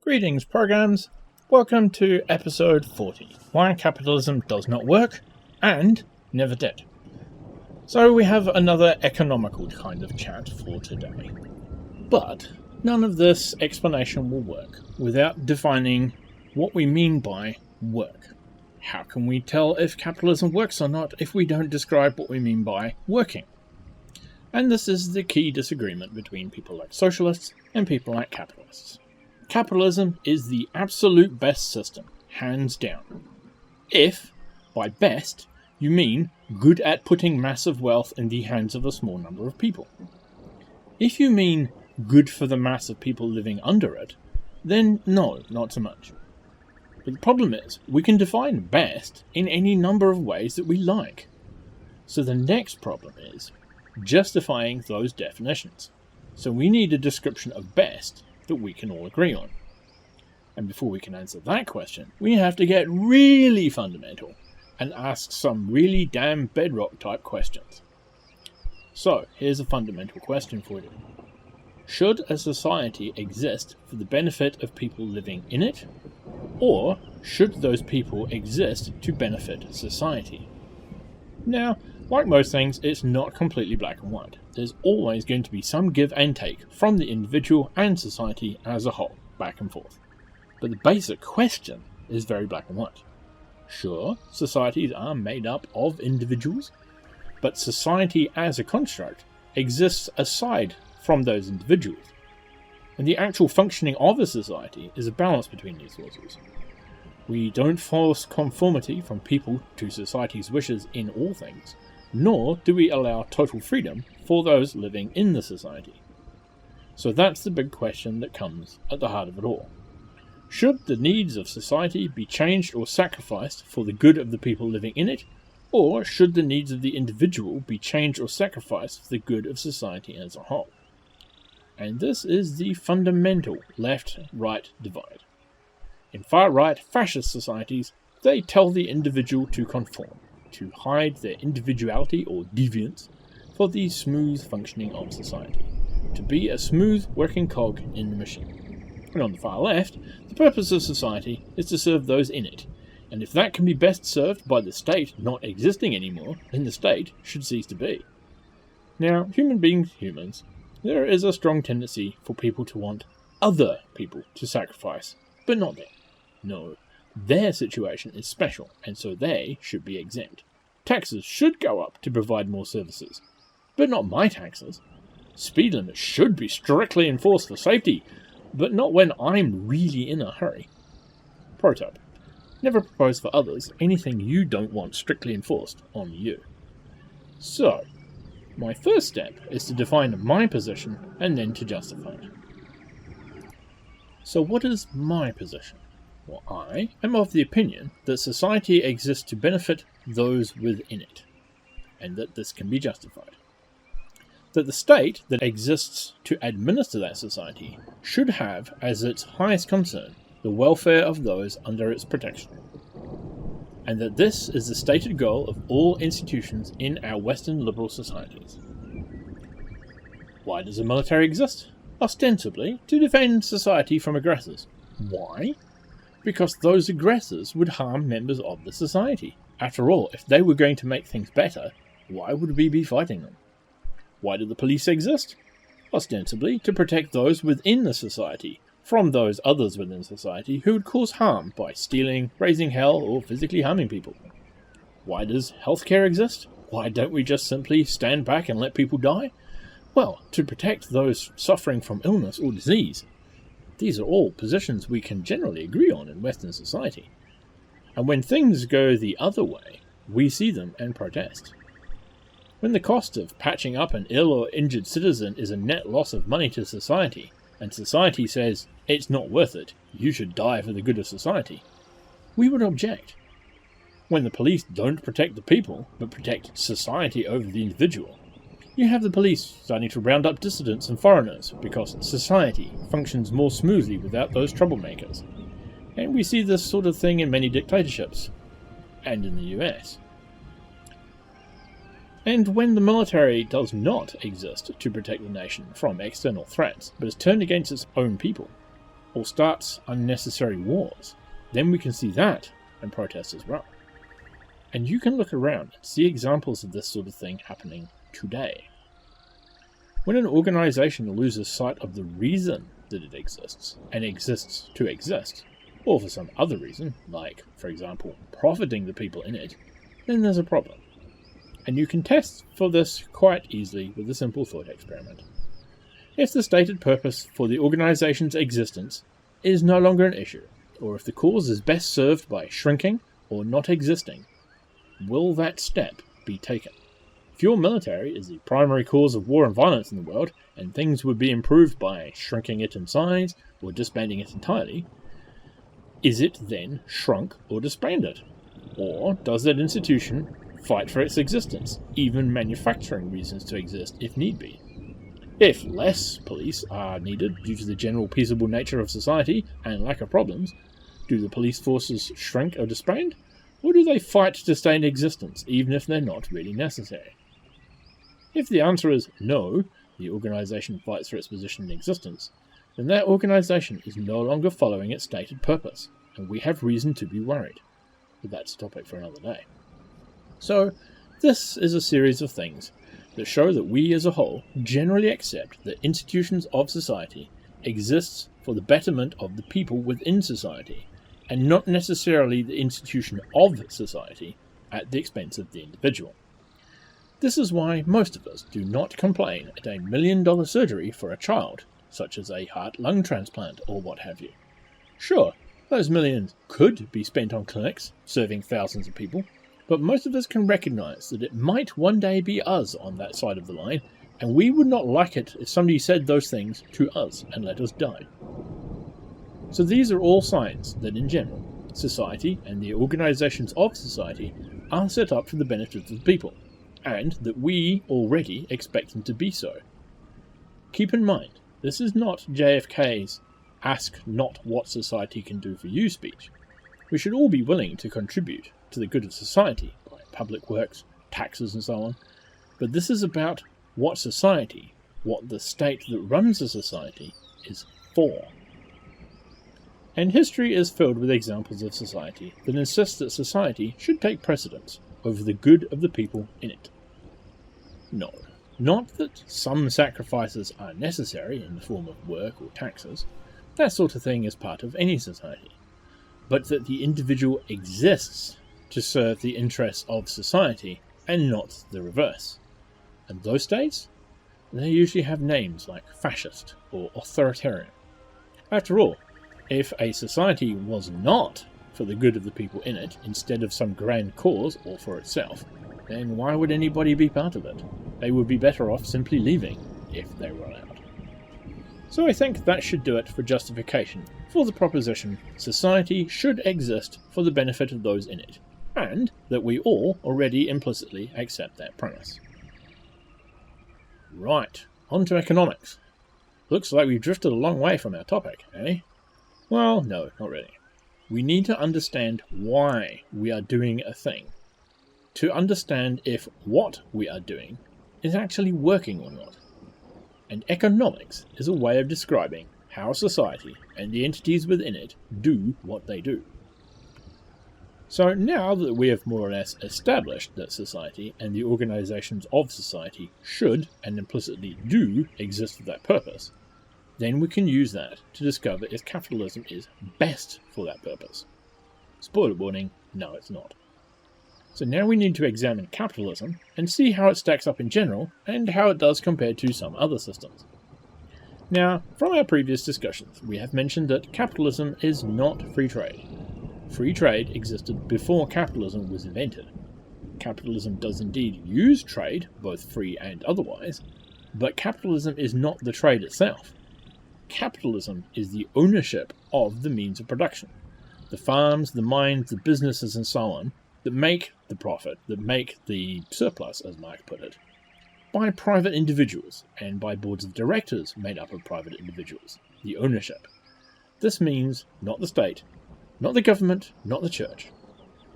Greetings, programs. Welcome to episode 40, Why Capitalism Does Not Work and Never Did. So we have another economical kind of chat for today. But none of this explanation will work without defining what we mean by work. How can we tell if capitalism works or not if we don't describe what we mean by working? And this is the key disagreement between people like socialists and people like capitalists. Capitalism is the absolute best system, hands down. If, by best, you mean good at putting massive wealth in the hands of a small number of people. If you mean good for the mass of people living under it, then no, not so much. But the problem is, we can define best in any number of ways that we like. So the next problem is justifying those definitions. So we need a description of best that we can all agree on. And before we can answer that question, we have to get really fundamental and ask some really damn bedrock type questions. So, here's a fundamental question for you. Should a society exist for the benefit of people living in it? Or should those people exist to benefit society? Now, like most things, it's not completely black and white. There's always going to be some give and take from the individual and society as a whole, back and forth. But the basic question is very black and white. Sure, societies are made up of individuals, but society as a construct exists aside from those individuals. And the actual functioning of a society is a balance between these forces. We don't force conformity from people to society's wishes in all things, nor do we allow total freedom for those living in the society. So that's the big question that comes at the heart of it all. Should the needs of society be changed or sacrificed for the good of the people living in it, or should the needs of the individual be changed or sacrificed for the good of society as a whole? And this is the fundamental left-right divide. In far-right fascist societies, they tell the individual to conform, to hide their individuality or deviance for the smooth functioning of society, to be a smooth working cog in the machine. And on the far left, the purpose of society is to serve those in it, and if that can be best served by the state not existing anymore, then the state should cease to be. Now, human beings, humans, there is a strong tendency for people to want other people to sacrifice, but not them. No, their situation is special, and so they should be exempt. Taxes should go up to provide more services, but not my taxes. Speed limits should be strictly enforced for safety, but not when I'm really in a hurry. Pro tip: never propose for others anything you don't want strictly enforced on you. So, my first step is to define my position and then to justify it. So what is my position? Well, I am of the opinion that society exists to benefit those within it, and that this can be justified. That the state that exists to administer that society should have as its highest concern the welfare of those under its protection, and that this is the stated goal of all institutions in our Western liberal societies. Why does the military exist? Ostensibly to defend society from aggressors. Why? Because those aggressors would harm members of the society. After all, if they were going to make things better, why would we be fighting them? Why do the police exist? Ostensibly to protect those within the society from those others within society who would cause harm by stealing, raising hell, or physically harming people. Why does healthcare exist? Why don't we just simply stand back and let people die? Well, to protect those suffering from illness or disease. These are all positions we can generally agree on in Western society. And when things go the other way, we see them and protest. When the cost of patching up an ill or injured citizen is a net loss of money to society, and society says, it's not worth it, you should die for the good of society, we would object. When the police don't protect the people, but protect society over the individual, you have the police starting to round up dissidents and foreigners because society functions more smoothly without those troublemakers. And we see this sort of thing in many dictatorships, and in the US. And when the military does not exist to protect the nation from external threats, but is turned against its own people, or starts unnecessary wars, then we can see that and protest as well. And you can look around and see examples of this sort of thing happening today. When an organisation loses sight of the reason that it exists, and exists to exist, or for some other reason, like, for example, profiting the people in it, then there's a problem. And you can test for this quite easily with a simple thought experiment. If the stated purpose for the organisation's existence is no longer an issue, or if the cause is best served by shrinking or not existing, will that step be taken? If your military is the primary cause of war and violence in the world, and things would be improved by shrinking it in size or disbanding it entirely, is it then shrunk or disbanded? Or does that institution fight for its existence, even manufacturing reasons to exist if need be? If less police are needed due to the general peaceable nature of society and lack of problems, do the police forces shrink or disband? Or do they fight to stay in existence, even if they're not really necessary? If the answer is no, the organisation fights for its position in existence, then that organisation is no longer following its stated purpose, and we have reason to be worried. But that's a topic for another day. So, this is a series of things that show that we as a whole generally accept that institutions of society exist for the betterment of the people within society, and not necessarily the institution of society at the expense of the individual. This is why most of us do not complain at $1 million surgery for a child, such as a heart-lung transplant or what have you. Sure, those millions could be spent on clinics serving thousands of people, but most of us can recognise that it might one day be us on that side of the line, and we would not like it if somebody said those things to us and let us die. So these are all signs that in general, society and the organisations of society are set up for the benefit of the people, and that we already expect them to be so. Keep in mind, this is not JFK's "ask not what society can do for you" speech. We should all be willing to contribute to the good of society by public works, taxes and so on, but this is about what society, what the state that runs a society, is for. And history is filled with examples of society that insist that society should take precedence over the good of the people in it. No, not that some sacrifices are necessary in the form of work or taxes, that sort of thing is part of any society, but that the individual exists to serve the interests of society and not the reverse. And those states? They usually have names like fascist or authoritarian. After all, if a society was not for the good of the people in it, instead of some grand cause or for itself, then why would anybody be part of it? They would be better off simply leaving, if they were allowed. So I think that should do it for justification for the proposition society should exist for the benefit of those in it, and that we all already implicitly accept that premise. Right, on to economics. Looks like we've drifted a long way from our topic, eh? Well, no, not really. We need to understand why we are doing a thing, to understand if what we are doing is actually working or not. And economics is a way of describing how society and the entities within it do what they do. So now that we have more or less established that society and the organisations of society should and implicitly do exist for that purpose, then we can use that to discover if capitalism is best for that purpose. Spoiler warning, no it's not. So now we need to examine capitalism and see how it stacks up in general and how it does compared to some other systems. Now, from our previous discussions, we have mentioned that capitalism is not free trade. Free trade existed before capitalism was invented. Capitalism does indeed use trade, both free and otherwise, but capitalism is not the trade itself. Capitalism is the ownership of the means of production, the farms, the mines, the businesses and so on, that make the profit, that make the surplus, as Marx put it, by private individuals and by boards of directors made up of private individuals, the ownership. This means not the state, Not the government, not the church.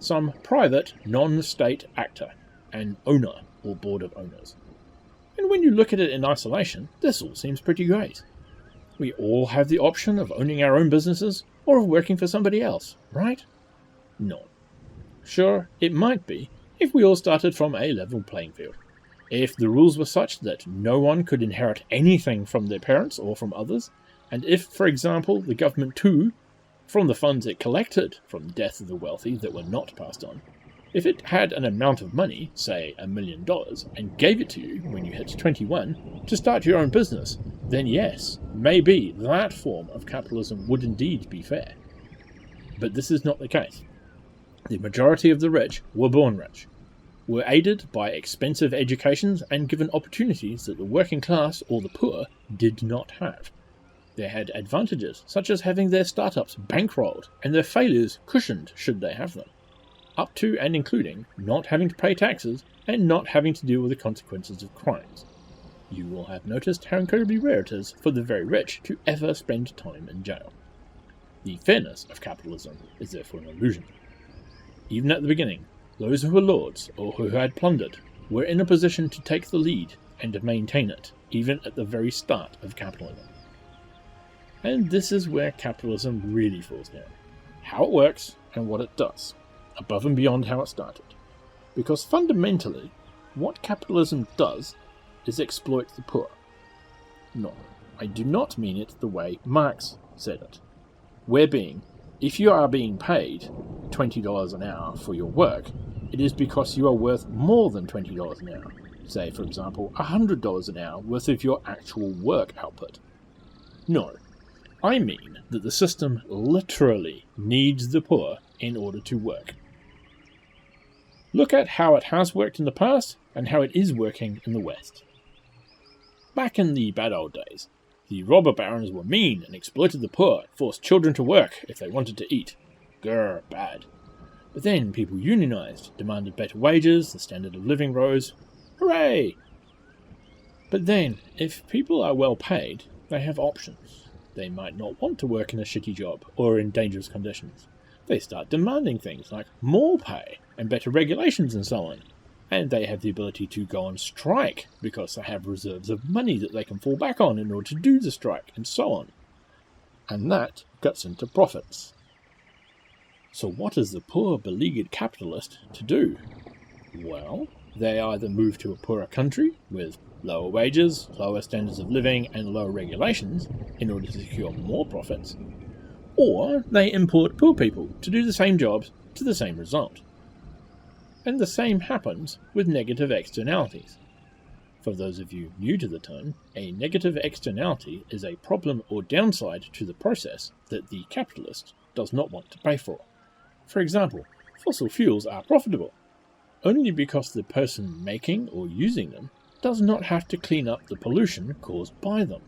Some private, non-state actor, an owner or board of owners. And when you look at it in isolation, this all seems pretty great. We all have the option of owning our own businesses or of working for somebody else, right? No. Sure, it might be if we all started from a level playing field. If the rules were such that no one could inherit anything from their parents or from others, and if, for example, the government too, from the funds it collected from the death of the wealthy that were not passed on, if it had an amount of money, say $1 million, and gave it to you when you hit 21 to start your own business, then yes, maybe that form of capitalism would indeed be fair. But this is not the case. The majority of the rich were born rich, were aided by expensive educations and given opportunities that the working class or the poor did not have. They had advantages such as having their startups bankrolled and their failures cushioned should they have them, up to and including not having to pay taxes and not having to deal with the consequences of crimes. You will have noticed how incredibly rare it is for the very rich to ever spend time in jail. The fairness of capitalism is therefore an illusion. Even at the beginning, those who were lords or who had plundered were in a position to take the lead and to maintain it, even at the very start of capitalism. And this is where capitalism really falls down. How it works and what it does, above and beyond how it started. Because fundamentally, what capitalism does is exploit the poor. No, I do not mean it the way Marx said it. Wherebeing, if you are being paid $20 an hour for your work, it is because you are worth more than $20 an hour. Say, for example, $100 an hour worth of your actual work output. No, I mean that the system literally needs the poor in order to work. Look at how it has worked in the past and how it is working in the West. Back in the bad old days, the robber barons were mean and exploited the poor, forced children to work if they wanted to eat. Grr, bad. But then people unionized, demanded better wages, the standard of living rose. Hooray! But then, if people are well paid, they have options. They might not want to work in a shitty job or in dangerous conditions. They start demanding things like more pay and better regulations and so on. And they have the ability to go on strike because they have reserves of money that they can fall back on in order to do the strike and so on. And that cuts into profits. So what is the poor beleaguered capitalist to do? Well, they either move to a poorer country with lower wages, lower standards of living and lower regulations in order to secure more profits, or they import poor people to do the same jobs to the same result. And the same happens with negative externalities. For those of you new to the term, a negative externality is a problem or downside to the process that the capitalist does not want to pay for. For example, fossil fuels are profitable, only because the person making or using them does not have to clean up the pollution caused by them,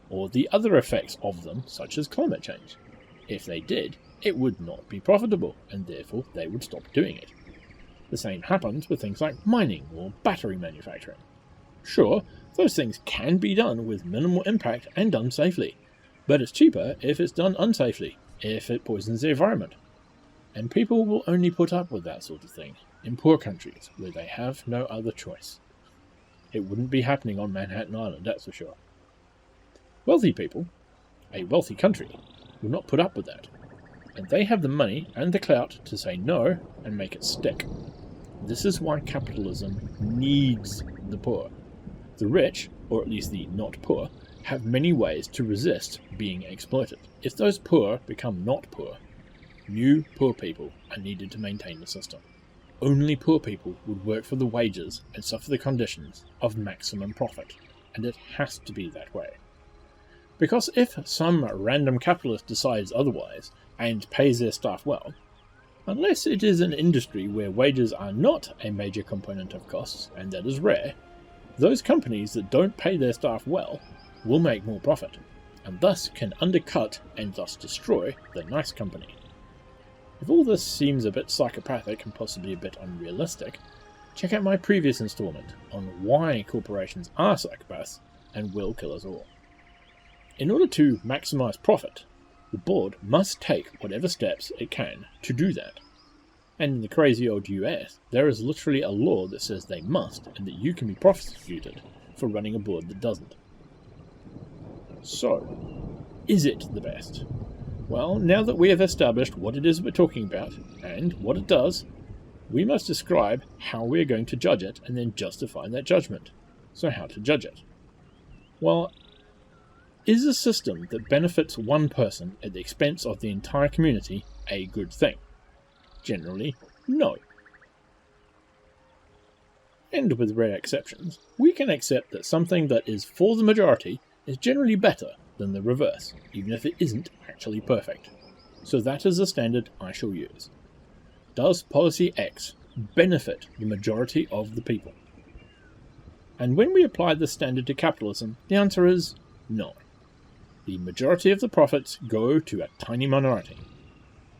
or the other effects of them such as climate change. If they did, it would not be profitable, and therefore they would stop doing it. The same happens with things like mining or battery manufacturing. Sure, those things can be done with minimal impact and done safely, but it's cheaper if it's done unsafely, if it poisons the environment. And people will only put up with that sort of thing in poor countries where they have no other choice. It wouldn't be happening on Manhattan Island, that's for sure. Wealthy people, a wealthy country, will not put up with that, and they have the money and the clout to say no and make it stick. This is why capitalism needs the poor. The rich, or at least the not poor, have many ways to resist being exploited. If those poor become not poor, new poor people are needed to maintain the system. Only poor people would work for the wages and suffer the conditions of maximum profit, and it has to be that way. Because if some random capitalist decides otherwise and pays their staff well, unless it is an industry where wages are not a major component of costs, and that is rare, those companies that don't pay their staff well will make more profit, and thus can undercut and thus destroy the nice company. If all this seems a bit psychopathic and possibly a bit unrealistic, check out my previous installment on why corporations are psychopaths and will kill us all. In order to maximize profit, the board must take whatever steps it can to do that. And in the crazy old US, there is literally a law that says they must, and that you can be prosecuted for running a board that doesn't. So, is it the best? Well, now that we have established what it is we're talking about, and what it does, we must describe how we are going to judge it and then justify that judgment. So how to judge it? Well, is a system that benefits one person at the expense of the entire community a good thing? Generally, no. And with rare exceptions, we can accept that something that is for the majority is generally better than the reverse, even if it isn't actually perfect. So that is the standard I shall use. Does policy X benefit the majority of the people? And when we apply this standard to capitalism, the answer is no. The majority of the profits go to a tiny minority.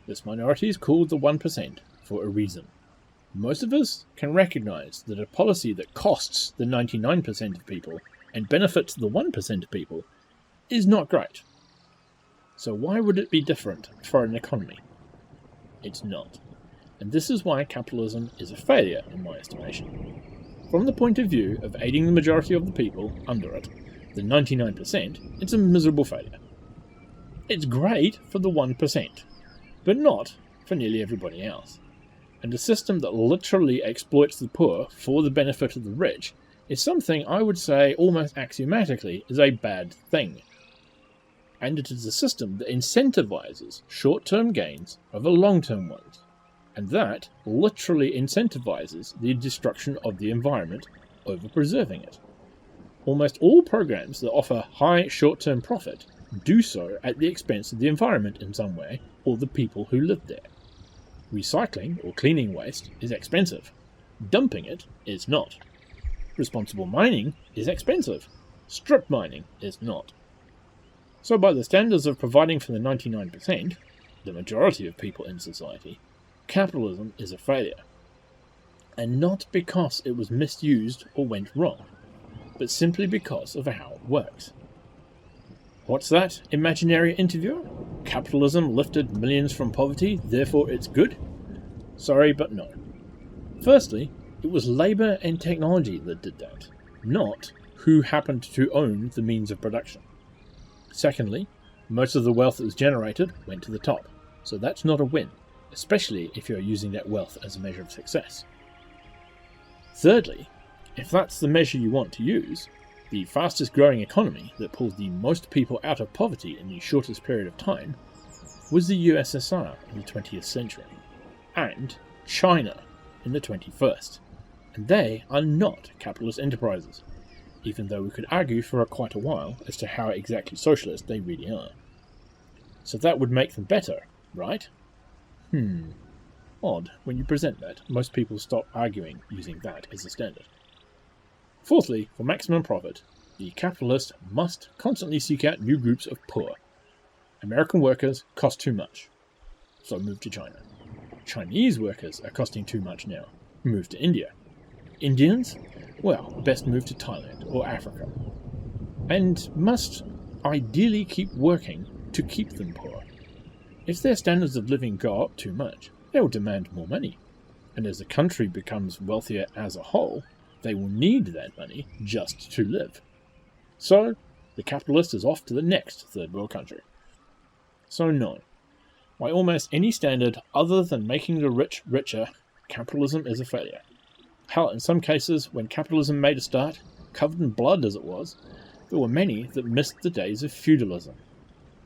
This minority is called the 1% for a reason. Most of us can recognize that a policy that costs the 99% of people and benefits the 1% of people is not great. So why would it be different for an economy? It's not. And this is why capitalism is a failure in my estimation. From the point of view of aiding the majority of the people under it, the 99%, it's a miserable failure. It's great for the 1%, but not for nearly everybody else. And a system that literally exploits the poor for the benefit of the rich is something I would say almost axiomatically is a bad thing. And it is a system that incentivizes short-term gains over long-term ones. And that literally incentivizes the destruction of the environment over preserving it. Almost all programs that offer high short-term profit do so at the expense of the environment in some way, or the people who live there. Recycling or cleaning waste is expensive. Dumping it is not. Responsible mining is expensive. Strip mining is not. So by the standards of providing for the 99%, the majority of people in society, capitalism is a failure. And not because it was misused or went wrong, but simply because of how it works. What's that, imaginary interviewer? Capitalism lifted millions from poverty, therefore it's good? Sorry, but no. Firstly, it was labour and technology that did that, not who happened to own the means of production. Secondly, most of the wealth that was generated went to the top, so that's not a win, especially if you're using that wealth as a measure of success. Thirdly, if that's the measure you want to use, the fastest growing economy that pulled the most people out of poverty in the shortest period of time was the USSR in the 20th century, and China in the 21st, and they are not capitalist enterprises, even though we could argue for quite a while as to how exactly socialist they really are. So that would make them better, right? Odd, when you present that, most people stop arguing using that as a standard. Fourthly, for maximum profit, the capitalist must constantly seek out new groups of poor. American workers cost too much, so move to China. Chinese workers are costing too much now, move to India. Indians? Well, best move to Thailand or Africa. And must ideally keep working to keep them poor. If their standards of living go up too much, they will demand more money. And as the country becomes wealthier as a whole, they will need that money just to live. So, the capitalist is off to the next third world country. So no, by almost any standard other than making the rich richer, capitalism is a failure. Hell, in some cases, when capitalism made a start, covered in blood as it was, there were many that missed the days of feudalism.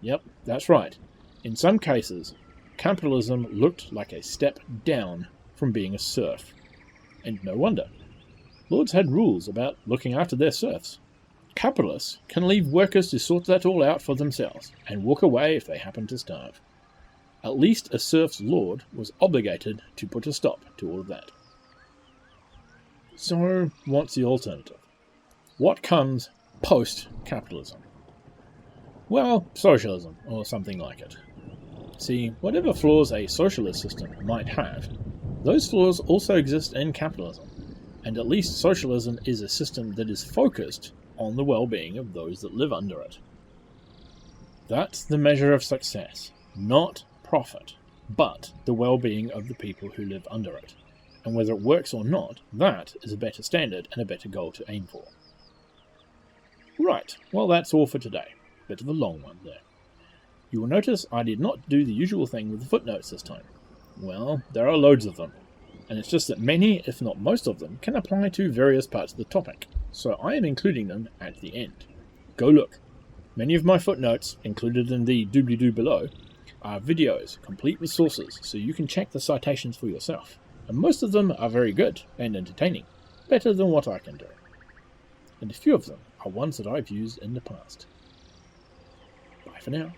Yep, that's right. In some cases, capitalism looked like a step down from being a serf. And no wonder. Lords had rules about looking after their serfs. Capitalists can leave workers to sort that all out for themselves, and walk away if they happen to starve. At least a serf's lord was obligated to put a stop to all of that. So, what's the alternative? What comes post-capitalism? Well, socialism, or something like it. See, whatever flaws a socialist system might have, those flaws also exist in capitalism. And at least socialism is a system that is focused on the well-being of those that live under it. That's the measure of success, not profit, but the well-being of the people who live under it. And whether it works or not, that is a better standard and a better goal to aim for. Right, well that's all for today. Bit of a long one there. You will notice I did not do the usual thing with the footnotes this time. Well, there are loads of them, and it's just that many, if not most of them, can apply to various parts of the topic, so I am including them at the end. Go look. Many of my footnotes, included in the doobly-doo below, are videos, complete with sources, so you can check the citations for yourself. And most of them are very good and entertaining, better than what I can do. And a few of them are ones that I've used in the past. Bye for now.